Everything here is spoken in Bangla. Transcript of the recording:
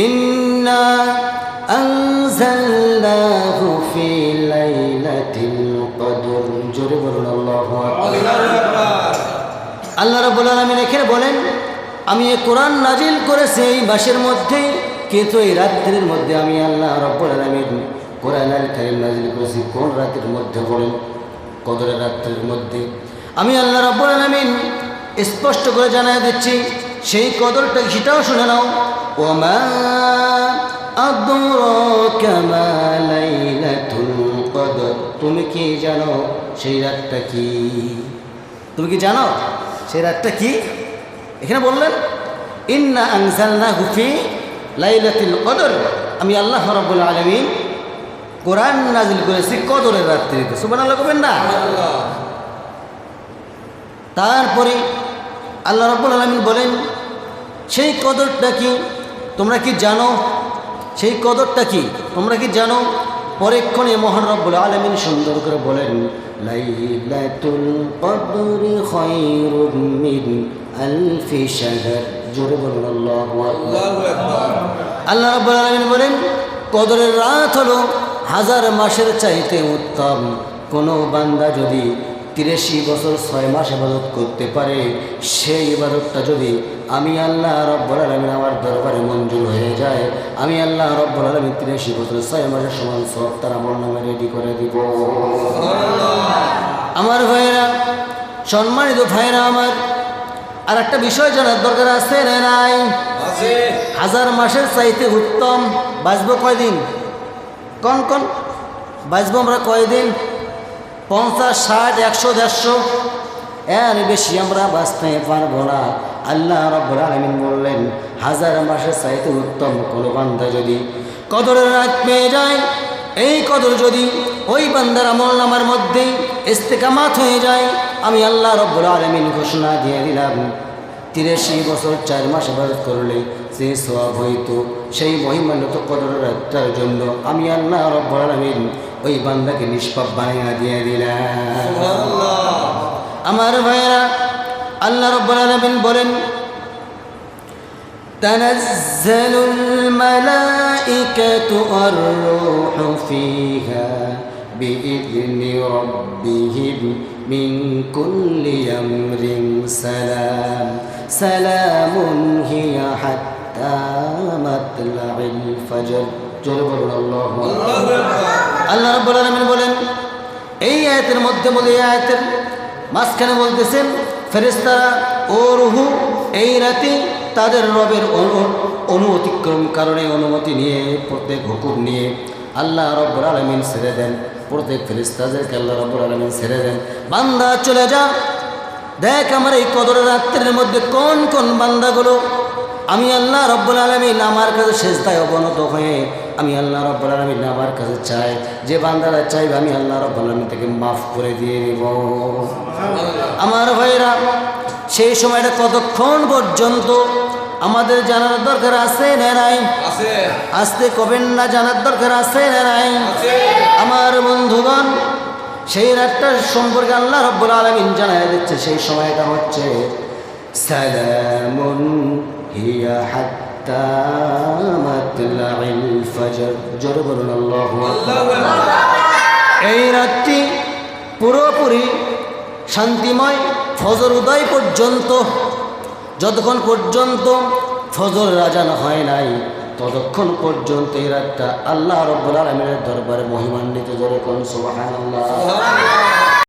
ইন্না আনজালনাহু ফি লাইলাতিল কদর। জোরে বলুন আল্লাহু আকবার। আল্লাহ রাব্বুল আলামিন এখানে বলেন, আমি এই কোরআন নাজিল করেছি এই মাসের মধ্যে, কিন্তু এই রাত্রির মধ্যে আমি আল্লাহ রাব্বুল আলামিন কোরআনুল কারীম নাজিল করেছি। কোন রাতের মধ্যে বলেন? কদরের রাত্রির মধ্যে। আমি আল্লাহ রাব্বুল আলামিন স্পষ্ট করে জানাই দিচ্ছি, সেই কদরটা সেটাও শুনে নাও। ওমা আদরাকা মা লাইলাতুল কদর। তুমি কি জানো সেই রাতটা কি? তুমি কি জানো সেই রাতটা কি? এখানে বললেন ইন্না আনজালনাহু ফি লাইলাতুল কদর। আমি আল্লাহ রাব্বুল আলামিন কোরআন নাজিল করেছি কদরের রাত্রিতে। সুবহানাল্লাহ বলবেন না? তারপরে আল্লাহ রাব্বুল আলামিন বলেন, সেই কদরটা কি তোমরা কি জানো? সেই কদরটা কি তোমরা কি জানো? পরেক্ষণে মহান রব্বুল আলামিন সুন্দর করে বলেন, লাইলাতুল কদরি খায়রুম মিন আলফি শাহর। জোরে বলুন আল্লাহু আকবার। আল্লাহ রাব্বুল আলামিন বলেন, কদরের রাত হলো 1000 মাসের চাইতে উত্তম। কোনো বান্দা যদি 83 বছর 6 মাস ইবাদত করতে পারে, সেই ইবাদতটা যদি আমি আল্লাহ রাব্বুল আলামিন আমার দরবারে মঞ্জুর হয়ে যায়, আমি আল্লাহ রাব্বুল আলামিন 83 বছর 6 মাসের সমান সওয়াব তার আমল নামে রেডি করে দিব। আমার ভাইরা, সম্মানিত ভাইরা আমার, আর একটা বিষয় জানার দরকার আছে না নাই? 1000 মাসের চাইতে উত্তম। বাঁচবো কয়দিন? কোন কোন বাঁচবো আমরা কয়দিন? 50, 60, 100, 150, এর বেশি আমরা বাঁচতে পারবো না। আল্লাহ রাব্বুল আলামিন বললেন, 1000 মাসের চাইতে উত্তম কোনো বান্দা যদি কদরের রাত পেয়ে যায়, এই কদর যদি ওই বান্দার আমল নামার মধ্যে ইস্তেকামাত হয়ে যায়, আমি আল্লাহ রাব্বুল আলামিন ঘোষণা দিয়ে দিলাম, 83 বছর 4 মাস ইবাদত করলে যে সওয়াব হইতো, সেই মহিমান্বিত কদরের রাতটার জন্য আমি আল্লাহ রাব্বুল আলামিন ওই বান্দাকে নিষ্পাপ বানিয়ে দিয়ে দিলাম। আমার ভাইরা, আল্লাহ রাব্বুল আলামিন বলেন, তানাজ্জালুল মালাইকাতু ওয়ার রূহু ফিহা বিইذনি রাব্বিহিম মিন কুল্লি আমরিন সালাম সালামুন হিয়া হাত্তা মাতলাইল ফজর। জোরে বলুন আল্লাহু আকবার। আল্লাহ রাব্বুল আলামিন বলেন, এই আয়াতের মধ্যে এই আয়াতের মাঝখানে বলতেছেন, ফেরেশতারা ও রূহু এই রাতে তাদের রবের অতিক্রম কারণে অনুমতি নিয়ে, প্রত্যেক হুকুম নিয়ে আল্লাহ রাব্বুল আলামিন ছেড়ে দেন। প্রত্যেক ফেরেশতাদেরকে আল্লাহ রাব্বুল আলামিন ছেড়ে দেন, বান্দা চলে যা, দেখ আমার এই কদরের রাত্রির মধ্যে কোন কোন বান্দাগুলো আমি আল্লাহ রাব্বুল আলামিন আমার কাছে সেজদায় অবনত হয়ে আমি আল্লাহ রাব্বুল আলামিন আমার কাছে চাই, যে বান্দারা চাইবে আমি আল্লাহ রাব্বুল আলামিন থেকে মাফ করে দিয়ে দেব। আমার ভাইরা, সেই সময়টা কতক্ষণ পর্যন্ত আমাদের জানার দরকার আছে না নাই? আসতে কবেন না, জানার দরকার আছে না নাই? আমার বন্ধুগণ, সেই রাতটার সম্পর্কে আল্লাহ রাব্বুল আলামিন জানায় দিচ্ছে, সেই সময়টা হচ্ছে সালামুন হিয়া হাত্তা মাতলাইল ফজর। জোরে বলুন আল্লাহু আকবার। এই রাতটি পুরোপুরি শান্তিময় ফজর উদয় পর্যন্ত, যতক্ষণ পর্যন্ত ফজর আজান হয় নাই ততক্ষণ পর্যন্ত এই রাতটা আল্লাহ রাব্বুল আলামিনের দরবারে মহিমান্বিত। জোরে কোন সুবহানাল্লাহ।